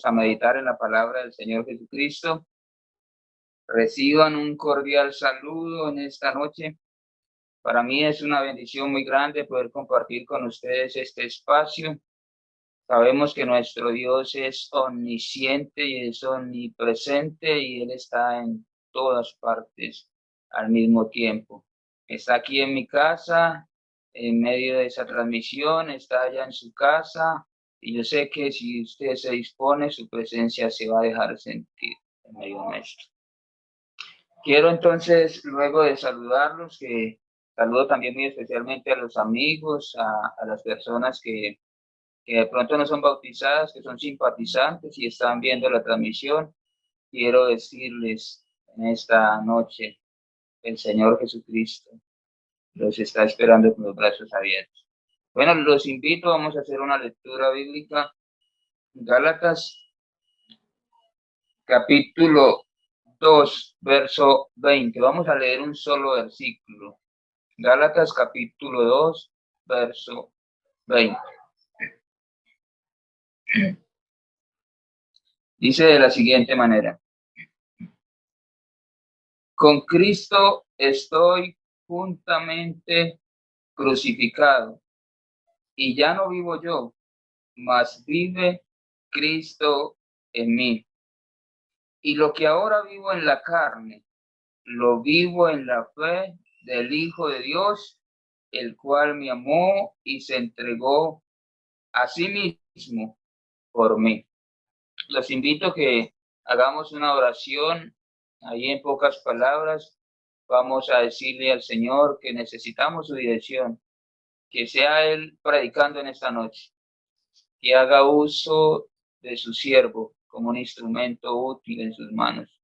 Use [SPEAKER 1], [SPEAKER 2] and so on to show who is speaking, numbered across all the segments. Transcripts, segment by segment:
[SPEAKER 1] a meditar en la palabra del Señor Jesucristo. Reciban un cordial saludo en esta noche. Para mí es una bendición muy grande poder compartir con ustedes este espacio. Sabemos que nuestro Dios es omnisciente y es omnipresente y Él está en todas partes al mismo tiempo. Está aquí en mi casa, en medio de esa transmisión, está allá en su casa y yo sé que si usted se dispone, su presencia se va a dejar sentir en medio nuestro. Quiero entonces, luego de saludarlos, que saludo también muy especialmente a los amigos, a las personas que de pronto no son bautizadas, que son simpatizantes y están viendo la transmisión. Quiero decirles en esta noche, el Señor Jesucristo los está esperando con los brazos abiertos. Bueno, los invito, vamos a hacer una lectura bíblica. Gálatas, capítulo 2, verso 20. Vamos a leer un solo versículo. Gálatas, capítulo 2, verso 20. Dice de la siguiente manera: con Cristo estoy juntamente crucificado, y ya no vivo yo, mas vive Cristo en mí. Y lo que ahora vivo en la carne, lo vivo en la fe del Hijo de Dios, el cual me amó y se entregó a sí mismo por mí. Los invito a que hagamos una oración. Ahí en pocas palabras vamos a decirle al Señor que necesitamos su dirección, que sea Él predicando en esta noche, que haga uso de su siervo como un instrumento útil en sus manos.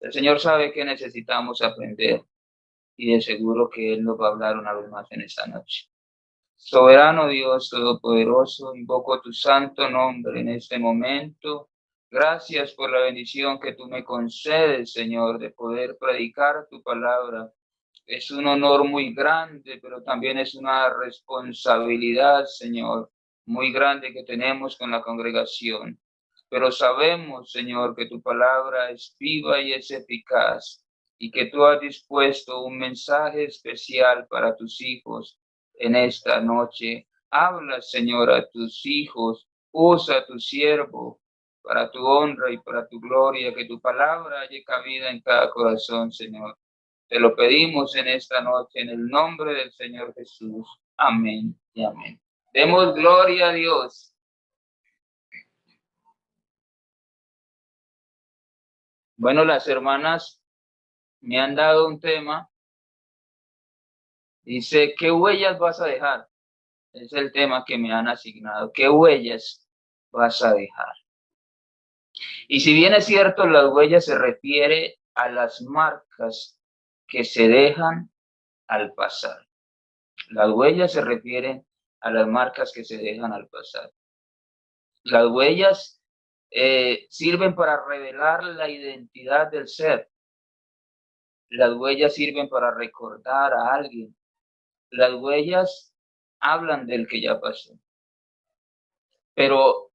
[SPEAKER 1] El Señor sabe que necesitamos aprender y de seguro que Él nos va a hablar una vez más en esta noche. Soberano Dios Todopoderoso, invoco tu santo nombre en este momento. Gracias por la bendición que tú me concedes, Señor, de poder predicar tu palabra. Es un honor muy grande, pero también es una responsabilidad, Señor, muy grande que tenemos con la congregación. Pero sabemos, Señor, que tu palabra es viva y es eficaz y que tú has dispuesto un mensaje especial para tus hijos en esta noche. Habla, Señor, a tus hijos, usa a tu siervo para tu honra y para tu gloria, que tu palabra haya cabida en cada corazón, Señor. Te lo pedimos en esta noche, en el nombre del Señor Jesús. Amén y amén. Demos gloria a Dios. Bueno, las hermanas me han dado un tema. Dice, ¿qué huellas vas a dejar? Es el tema que me han asignado. ¿Qué huellas vas a dejar? Y si bien es cierto, las huellas se refiere a las marcas que se dejan al pasar. Las huellas se refieren a las marcas que se dejan al pasar. Las huellas sirven para revelar la identidad del ser. Las huellas sirven para recordar a alguien. Las huellas hablan del que ya pasó. Pero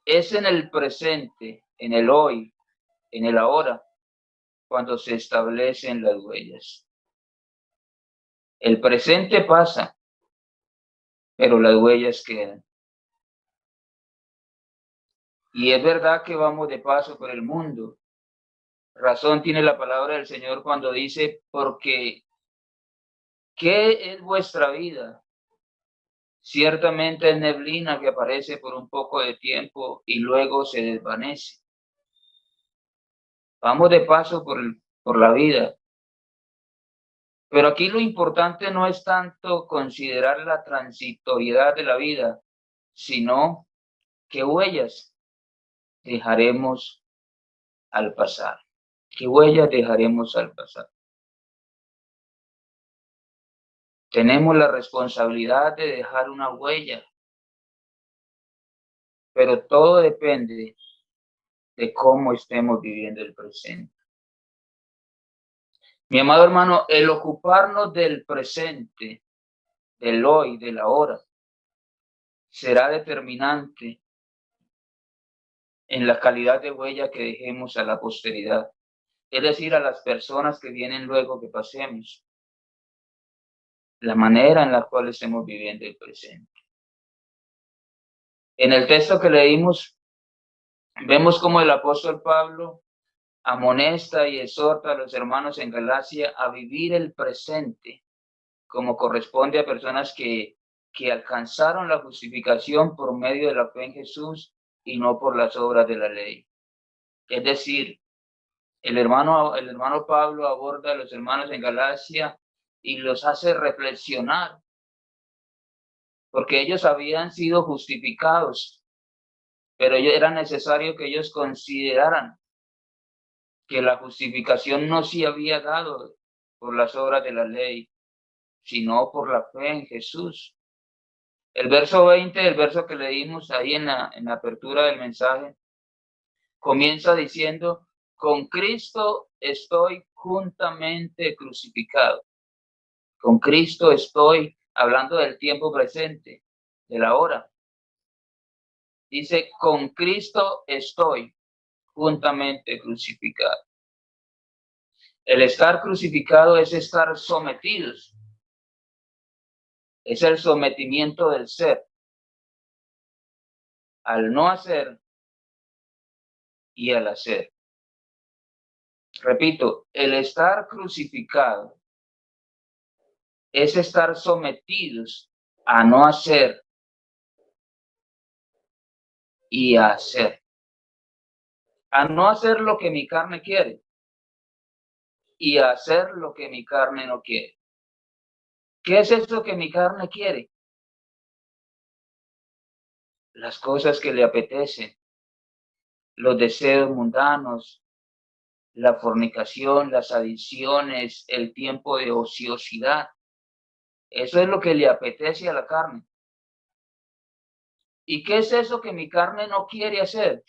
[SPEAKER 1] es en el presente, en el hoy, en el ahora, cuando se establecen las huellas. El presente pasa, pero las huellas quedan. Y es verdad que vamos de paso por el mundo. Razón tiene la palabra del Señor cuando dice, porque ¿qué es vuestra vida? Ciertamente es neblina que aparece por un poco de tiempo y luego se desvanece. Vamos de paso por la vida. Pero aquí lo importante no es tanto considerar la transitoriedad de la vida, sino qué huellas dejaremos al pasar. ¿Qué huellas dejaremos al pasar? Tenemos la responsabilidad de dejar una huella, pero todo depende de cómo estemos viviendo el presente. Mi amado hermano, el ocuparnos del presente, del hoy, del ahora, será determinante en la calidad de huella que dejemos a la posteridad, es decir, a las personas que vienen luego que pasemos, la manera en la cual estemos viviendo el presente. En el texto que leímos, vemos cómo el apóstol Pablo amonesta y exhorta a los hermanos en Galacia a vivir el presente como corresponde a personas que alcanzaron la justificación por medio de la fe en Jesús y no por las obras de la ley. Es decir, el hermano Pablo aborda a los hermanos en Galacia y los hace reflexionar, porque ellos habían sido justificados, pero era necesario que ellos consideraran que la justificación no se había dado por las obras de la ley, sino por la fe en Jesús. El verso 20, el verso que leímos ahí en la apertura del mensaje, comienza diciendo, con Cristo estoy juntamente crucificado. Con Cristo estoy, hablando del tiempo presente, de la hora. Dice, con Cristo estoy juntamente crucificado. El estar crucificado es estar sometidos. Es el sometimiento del ser al no hacer y al hacer. Repito, el estar crucificado es estar sometidos a no hacer y a hacer. A no hacer lo que mi carne quiere y a hacer lo que mi carne no quiere. ¿Qué es eso que mi carne quiere? Las cosas que le apetecen, los deseos mundanos, la fornicación, las adicciones, el tiempo de ociosidad. Eso es lo que le apetece a la carne. ¿Y qué es eso que mi carne no quiere hacer?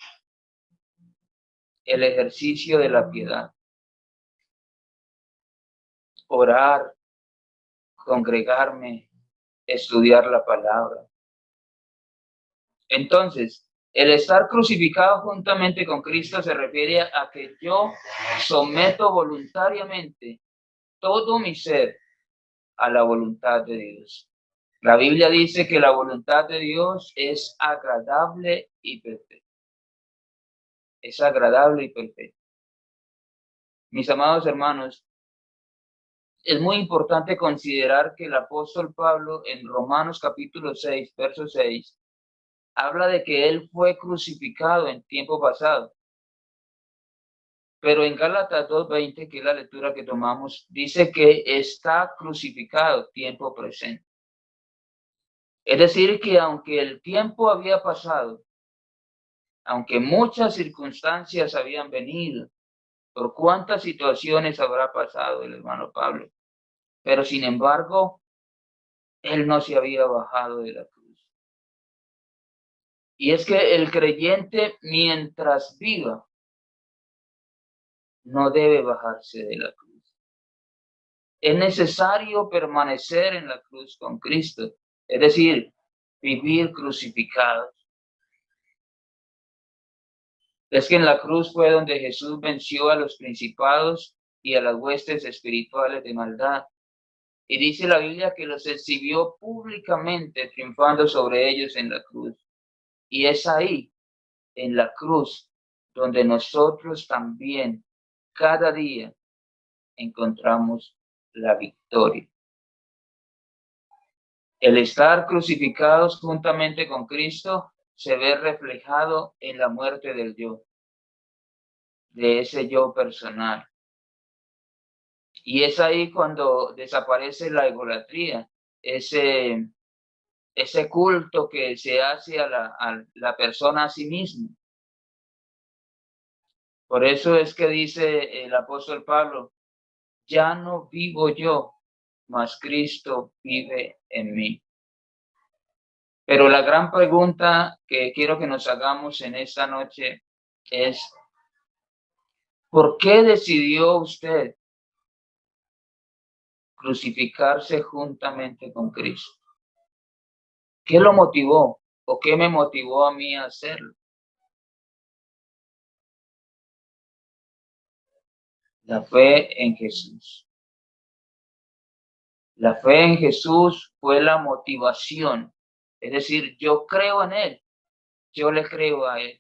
[SPEAKER 1] El ejercicio de la piedad. Orar, congregarme, estudiar la palabra. Entonces, el estar crucificado juntamente con Cristo se refiere a que yo someto voluntariamente todo mi ser a la voluntad de Dios. La Biblia dice que la voluntad de Dios es agradable y perfecta. Es agradable y perfecta. Mis amados hermanos, es muy importante considerar que el apóstol Pablo en Romanos capítulo 6, verso 6, habla de que él fue crucificado en tiempo pasado. Pero en Gálatas 2:20, que es la lectura que tomamos, dice que está crucificado tiempo presente. Es decir, que aunque el tiempo había pasado, aunque muchas circunstancias habían venido, por cuántas situaciones habrá pasado el hermano Pablo, pero sin embargo, él no se había bajado de la cruz. Y es que el creyente, mientras viva, no debe bajarse de la cruz. Es necesario permanecer en la cruz con Cristo, es decir, vivir crucificados. Es que en la cruz fue donde Jesús venció a los principados y a las huestes espirituales de maldad. Y dice la Biblia que los exhibió públicamente, triunfando sobre ellos en la cruz. Y es ahí, en la cruz, donde nosotros también, cada día, encontramos la victoria. El estar crucificados juntamente con Cristo se ve reflejado en la muerte del yo, de ese yo personal. Y es ahí cuando desaparece la idolatría, ese culto que se hace a la persona a sí misma. Por eso es que dice el apóstol Pablo, ya no vivo yo, mas Cristo vive en mí. Pero la gran pregunta que quiero que nos hagamos en esta noche es, ¿por qué decidió usted crucificarse juntamente con Cristo? ¿Qué lo motivó o qué me motivó a mí a hacerlo? La fe en Jesús. La fe en Jesús fue la motivación. Es decir, yo creo en Él, yo le creo a Él.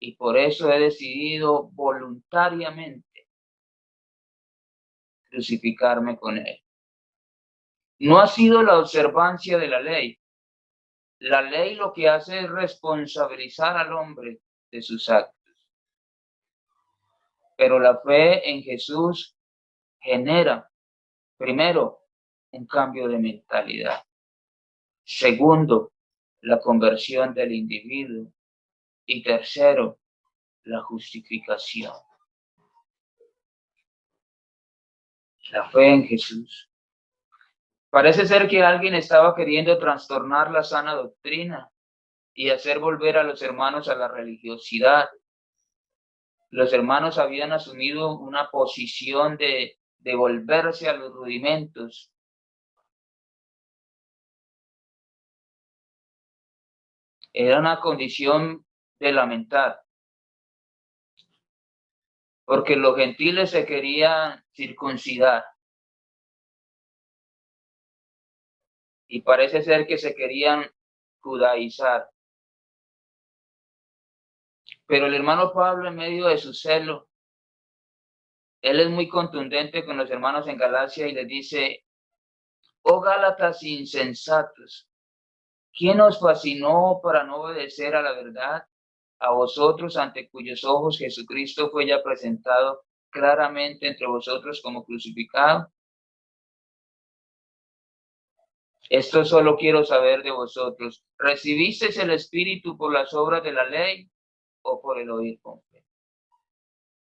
[SPEAKER 1] Y por eso he decidido voluntariamente crucificarme con Él. No ha sido la observancia de la ley. La ley lo que hace es responsabilizar al hombre de sus actos. Pero la fe en Jesús genera, primero, un cambio de mentalidad. Segundo, la conversión del individuo. Y tercero, la justificación. La fe en Jesús. Parece ser que alguien estaba queriendo trastornar la sana doctrina y hacer volver a los hermanos a la religiosidad. Los hermanos habían asumido una posición de volverse a los rudimentos. Era una condición de lamentar, porque los gentiles se querían circuncidar y parece ser que se querían judaizar. Pero el hermano Pablo, en medio de su celo, él es muy contundente con los hermanos en Galacia y les dice: oh Gálatas insensatos, ¿quién os fascinó para no obedecer a la verdad? A vosotros, ante cuyos ojos Jesucristo fue ya presentado claramente entre vosotros como crucificado. Esto solo quiero saber de vosotros: ¿recibisteis el Espíritu por las obras de la ley o por el oír con fe?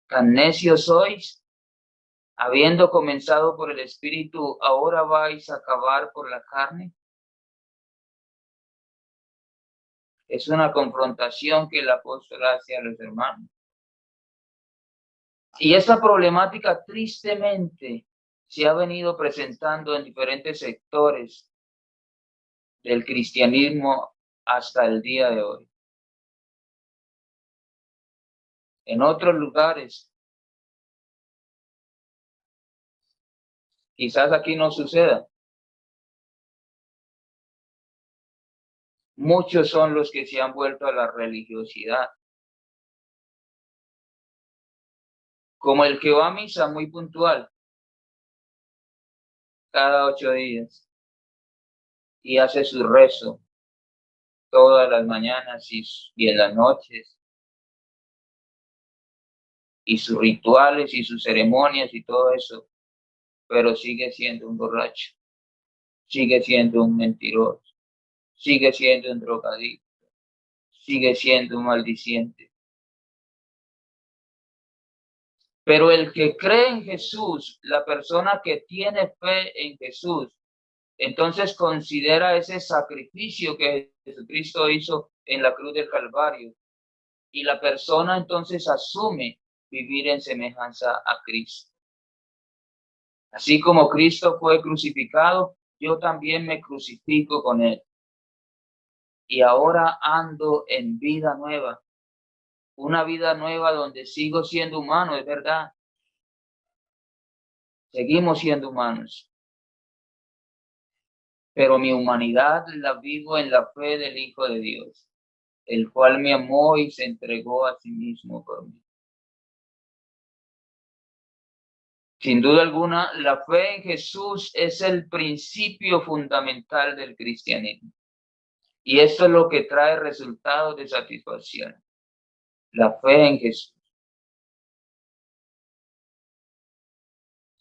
[SPEAKER 1] ¿Tan necios sois? Habiendo comenzado por el Espíritu, ¿ahora vais a acabar por la carne? Es una confrontación que el apóstol hace a los hermanos. Y esta problemática tristemente se ha venido presentando en diferentes sectores del cristianismo hasta el día de hoy. En otros lugares, quizás aquí no suceda. Muchos son los que se han vuelto a la religiosidad. Como el que va a misa muy puntual, cada 8 días, y hace su rezo todas las mañanas y en las noches, y sus rituales y sus ceremonias y todo eso, pero sigue siendo un borracho, sigue siendo un mentiroso, sigue siendo un drogadicto, sigue siendo un maldiciente. Pero el que cree en Jesús, la persona que tiene fe en Jesús, entonces considera ese sacrificio que Jesucristo hizo en la cruz del Calvario, y la persona entonces asume vivir en semejanza a Cristo. Así como Cristo fue crucificado, yo también me crucifico con Él. Y ahora ando en vida nueva. Una vida nueva donde sigo siendo humano, es verdad. Seguimos siendo humanos. Pero mi humanidad la vivo en la fe del Hijo de Dios, el cual me amó y se entregó a sí mismo por mí. Sin duda alguna, la fe en Jesús es el principio fundamental del cristianismo. Y esto es lo que trae resultados de satisfacción. La fe en Jesús.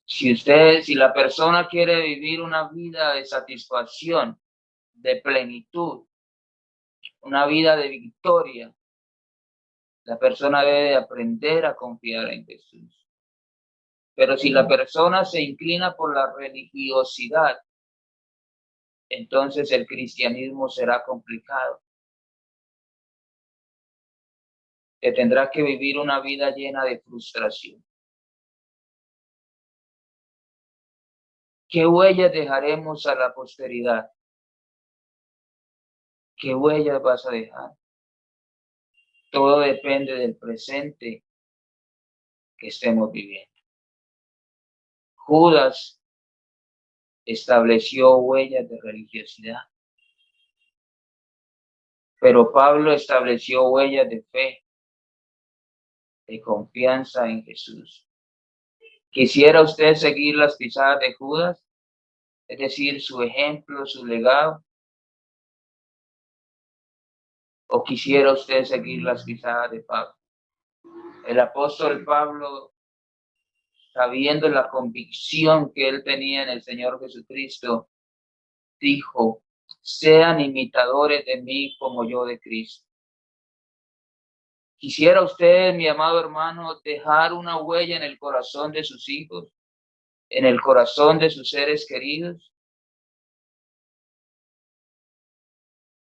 [SPEAKER 1] Si la persona quiere vivir una vida de satisfacción, de plenitud, una vida de victoria, la persona debe aprender a confiar en Jesús. Pero si la persona se inclina por la religiosidad, entonces el cristianismo será complicado. Que tendrá que vivir una vida llena de frustración. ¿Qué huellas dejaremos a la posteridad? ¿Qué huellas vas a dejar? Todo depende del presente que estemos viviendo. Judas estableció huellas de religiosidad, pero Pablo estableció huellas de fe, de confianza en Jesús. ¿Quisiera usted seguir las pisadas de Judas? Es decir, su ejemplo, su legado. ¿O quisiera usted seguir las pisadas de Pablo? El apóstol Pablo, sabiendo la convicción que él tenía en el Señor Jesucristo, dijo: sean imitadores de mí como yo de Cristo. ¿Quisiera usted, mi amado hermano, dejar una huella en el corazón de sus hijos, en el corazón de sus seres queridos?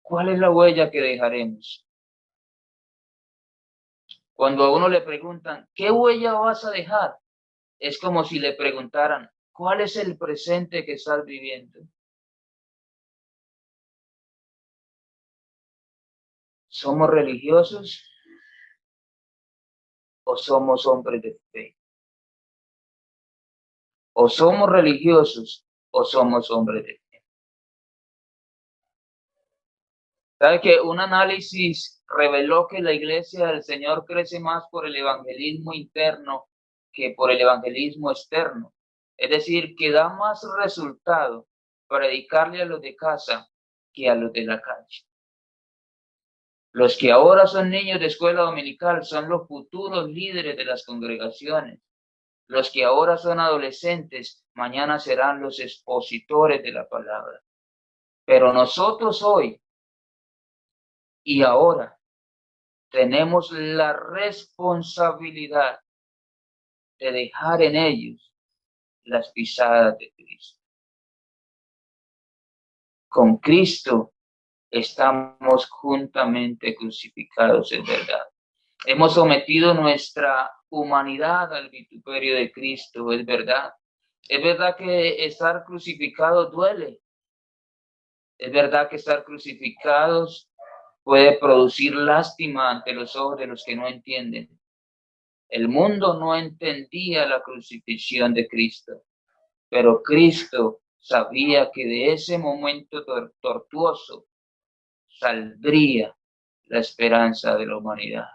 [SPEAKER 1] ¿Cuál es la huella que dejaremos? Cuando a uno le preguntan, ¿qué huella vas a dejar? Es como si le preguntaran, ¿cuál es el presente que estás viviendo? ¿Somos religiosos o somos hombres de fe? ¿O somos religiosos o somos hombres de fe? ¿Sabe que un análisis reveló que la iglesia del Señor crece más por el evangelismo interno que por el evangelismo externo? Es decir, que da más resultado predicarle a los de casa que a los de la calle. Los que ahora son niños de escuela dominical son los futuros líderes de las congregaciones. Los que ahora son adolescentes, mañana serán los expositores de la palabra. Pero nosotros hoy y ahora tenemos la responsabilidad de dejar en ellos las pisadas de Cristo. Con Cristo estamos juntamente crucificados, es verdad. Hemos sometido nuestra humanidad al vituperio de Cristo, es verdad. Es verdad que estar crucificados duele. Es verdad que estar crucificados puede producir lástima ante los ojos de los que no entienden. El mundo no entendía la crucifixión de Cristo, pero Cristo sabía que de ese momento tortuoso saldría la esperanza de la humanidad.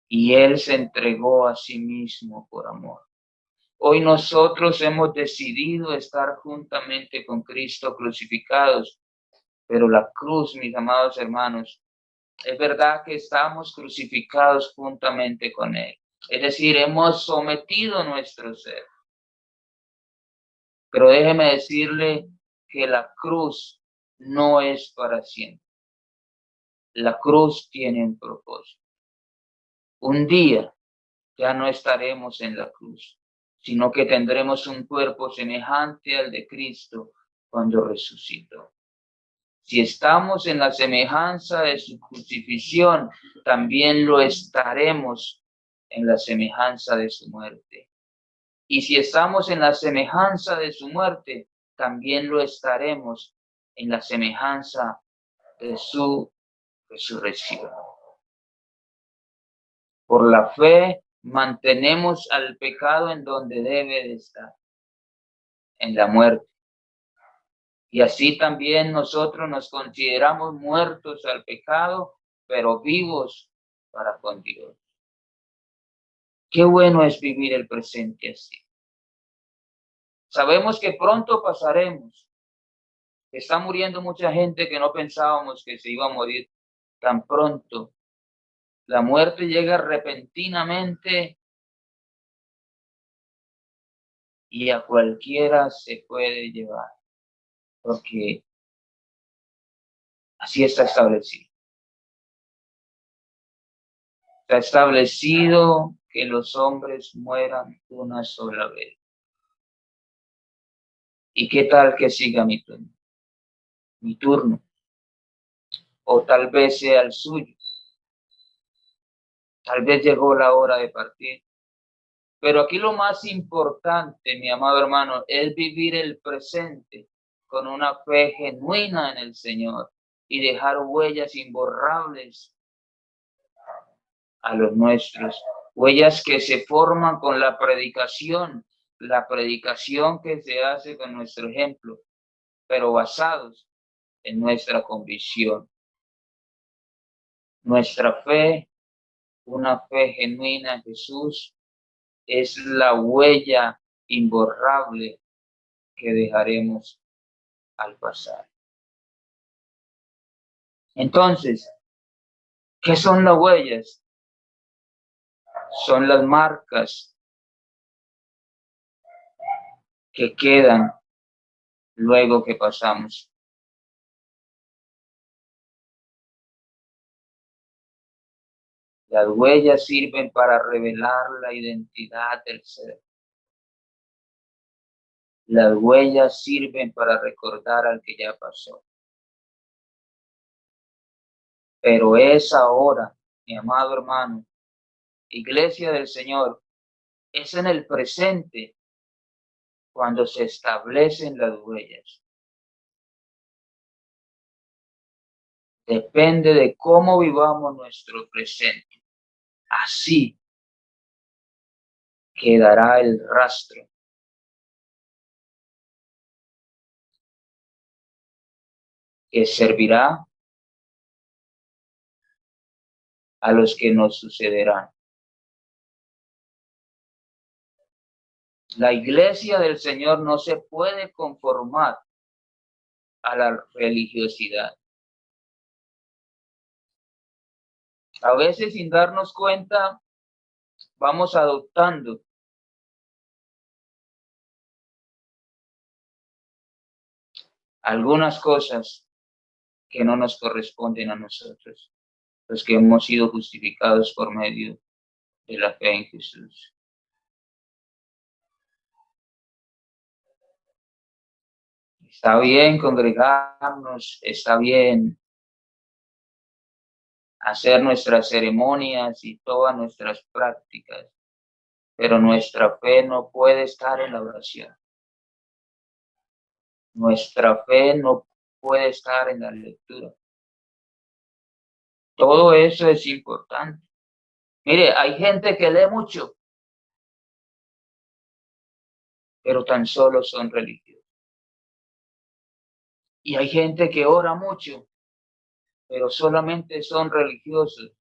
[SPEAKER 1] Y Él se entregó a sí mismo por amor. Hoy nosotros hemos decidido estar juntamente con Cristo crucificados, pero la cruz, mis amados hermanos, es verdad que estamos crucificados juntamente con Él. Es decir, hemos sometido nuestro ser. Pero déjeme decirle que la cruz no es para siempre. La cruz tiene un propósito. Un día ya no estaremos en la cruz, sino que tendremos un cuerpo semejante al de Cristo cuando resucitó. Si estamos en la semejanza de su crucifixión, también lo estaremos en la semejanza de su muerte. Y si estamos en la semejanza de su muerte, también lo estaremos en la semejanza de su resurrección. Por la fe mantenemos al pecado en donde debe de estar, en la muerte. Y así también nosotros nos consideramos muertos al pecado, pero vivos para con Dios. Qué bueno es vivir el presente así. Sabemos que pronto pasaremos. Está muriendo mucha gente que no pensábamos que se iba a morir tan pronto. La muerte llega repentinamente y a cualquiera se puede llevar, porque así está establecido. Está establecido que los hombres mueran una sola vez. ¿Y qué tal que siga mi turno? Mi turno. O tal vez sea el suyo. Tal vez llegó la hora de partir. Pero aquí lo más importante, mi amado hermano, es vivir el presente con una fe genuina en el Señor y dejar huellas imborrables a los nuestros huellas que se forman con la predicación que se hace con nuestro ejemplo, pero basados en nuestra convicción. Nuestra fe, una fe genuina en Jesús, es la huella imborrable que dejaremos al pasar. Entonces, ¿qué son las huellas? Son las marcas que quedan luego que pasamos. Las huellas sirven para revelar la identidad del ser. Las huellas sirven para recordar al que ya pasó. Pero es ahora, mi amado hermano, Iglesia del Señor, es en el presente cuando se establecen las huellas. Depende de cómo vivamos nuestro presente. Así quedará el rastro que servirá a los que nos sucederán. La Iglesia del Señor no se puede conformar a la religiosidad. A veces, sin darnos cuenta, vamos adoptando algunas cosas que no nos corresponden a nosotros, los que hemos sido justificados por medio de la fe en Jesús. Está bien congregarnos, está bien hacer nuestras ceremonias y todas nuestras prácticas, pero nuestra fe no puede estar en la oración. Nuestra fe no puede estar en la lectura. Todo eso es importante. Mire, hay gente que lee mucho, pero tan solo son religiosos. Y hay gente que ora mucho, pero solamente son religiosos.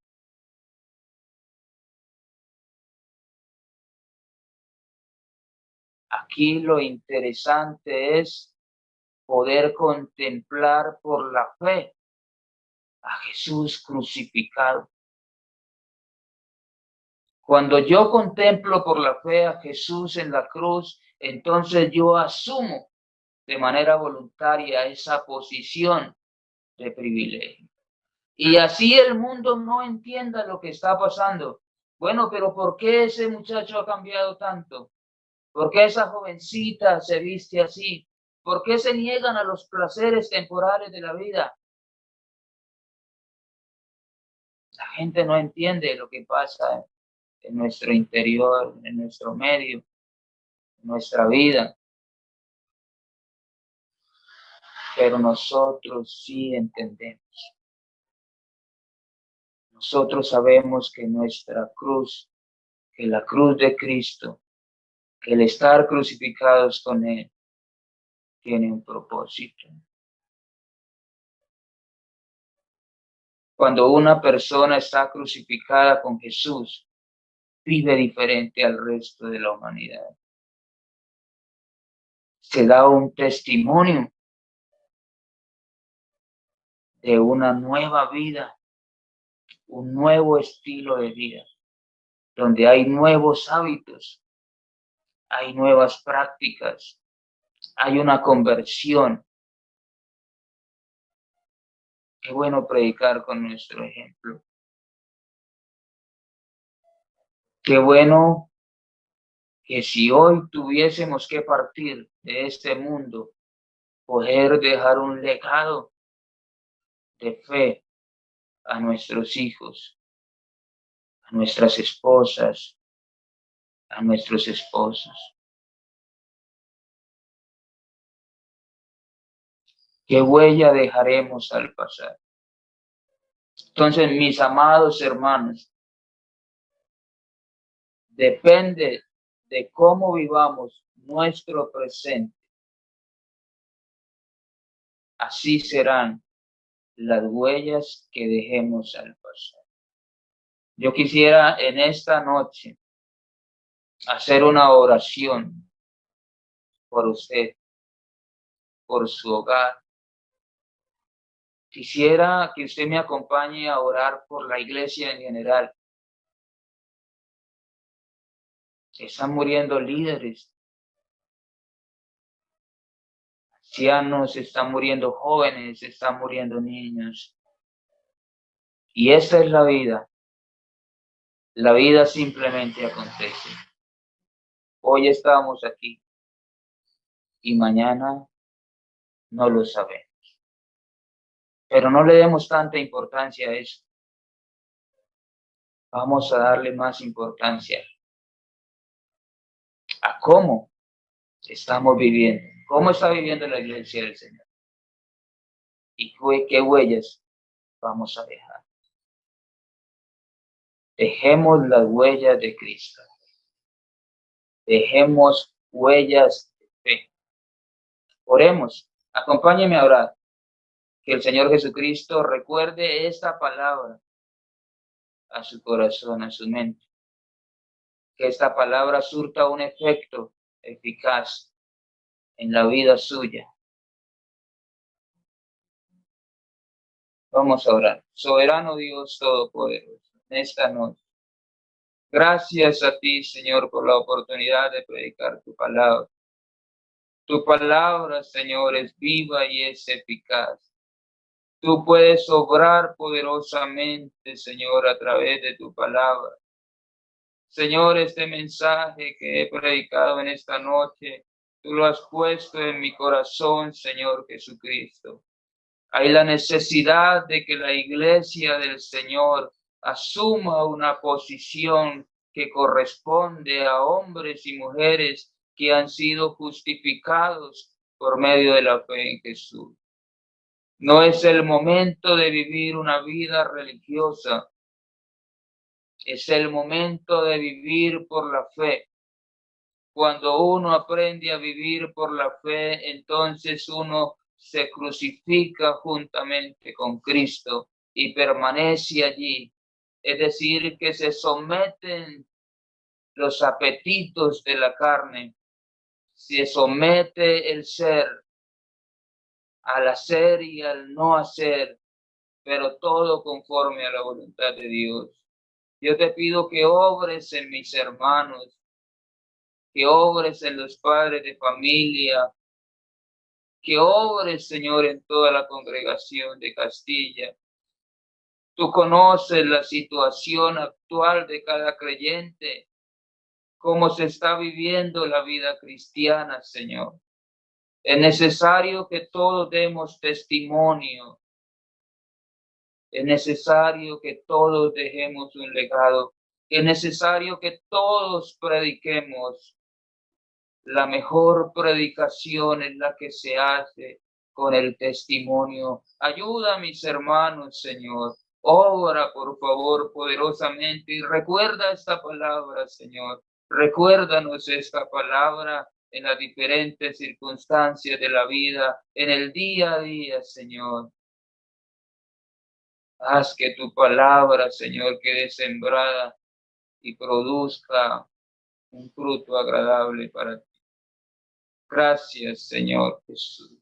[SPEAKER 1] Aquí lo interesante es poder contemplar por la fe a Jesús crucificado. Cuando yo contemplo por la fe a Jesús en la cruz, entonces yo asumo de manera voluntaria esa posición de privilegio. Y así el mundo no entienda lo que está pasando. Bueno, pero ¿por qué ese muchacho ha cambiado tanto? ¿Por qué esa jovencita se viste así? ¿Por qué se niegan a los placeres temporales de la vida? La gente no entiende lo que pasa en nuestro interior, en nuestro medio, en nuestra vida. Pero nosotros sí entendemos. Nosotros sabemos que nuestra cruz, que la cruz de Cristo, que el estar crucificados con Él, tiene un propósito. Cuando una persona está crucificada con Jesús, vive diferente al resto de la humanidad. Se da un testimonio de una nueva vida, un nuevo estilo de vida, donde hay nuevos hábitos, hay nuevas prácticas, hay una conversión. Qué bueno predicar con nuestro ejemplo. Qué bueno que si hoy tuviésemos que partir de este mundo, poder dejar un legado de fe a nuestros hijos, a nuestras esposas, a nuestros esposos. ¿Qué huella dejaremos al pasar? Entonces, mis amados hermanos, depende de cómo vivamos nuestro presente. Así serán las huellas que dejemos al pasar. Yo quisiera en esta noche hacer una oración por usted, por su hogar. Quisiera que usted me acompañe a orar por la iglesia en general. Están muriendo líderes, ancianos, están muriendo jóvenes, están muriendo niños. Y esta es la vida. La vida simplemente acontece. Hoy estamos aquí y mañana no lo sabemos. Pero no le demos tanta importancia a eso. Vamos a darle más importancia a cómo estamos viviendo, cómo está viviendo la iglesia del Señor y qué huellas vamos a dejar. Dejemos las huellas de Cristo. Dejemos huellas de fe. Oremos. Acompáñeme a orar. Que el Señor Jesucristo recuerde esta palabra a su corazón, a su mente. Que esta palabra surta un efecto eficaz en la vida suya. Vamos a orar. Soberano Dios Todopoderoso, en esta noche. Gracias a ti, Señor, por la oportunidad de predicar tu palabra. Tu palabra, Señor, es viva y es eficaz. Tú puedes obrar poderosamente, Señor, a través de tu palabra. Señor, este mensaje que he predicado en esta noche, tú lo has puesto en mi corazón, Señor Jesucristo. Hay la necesidad de que la iglesia del Señor asuma una posición que corresponde a hombres y mujeres que han sido justificados por medio de la fe en Jesús. No es el momento de vivir una vida religiosa. Es el momento de vivir por la fe. Cuando uno aprende a vivir por la fe, entonces uno se crucifica juntamente con Cristo y permanece allí. Es decir, que se someten los apetitos de la carne, se somete el ser al hacer y al no hacer, pero todo conforme a la voluntad de Dios. Yo te pido que obres en mis hermanos, que obres en los padres de familia, que obres, Señor, en toda la congregación de Castilla. Tú conoces la situación actual de cada creyente, cómo se está viviendo la vida cristiana, Señor. Es necesario que todos demos testimonio. Es necesario que todos dejemos un legado. Es necesario que todos prediquemos. La mejor predicación es la que se hace con el testimonio. Ayuda a mis hermanos, Señor. Obra, por favor, poderosamente. Y recuerda esta palabra, Señor. Recuérdanos esta palabra en las diferentes circunstancias de la vida, en el día a día, Señor. Haz que tu palabra, Señor, quede sembrada y produzca un fruto agradable para ti. Gracias, Señor Jesús.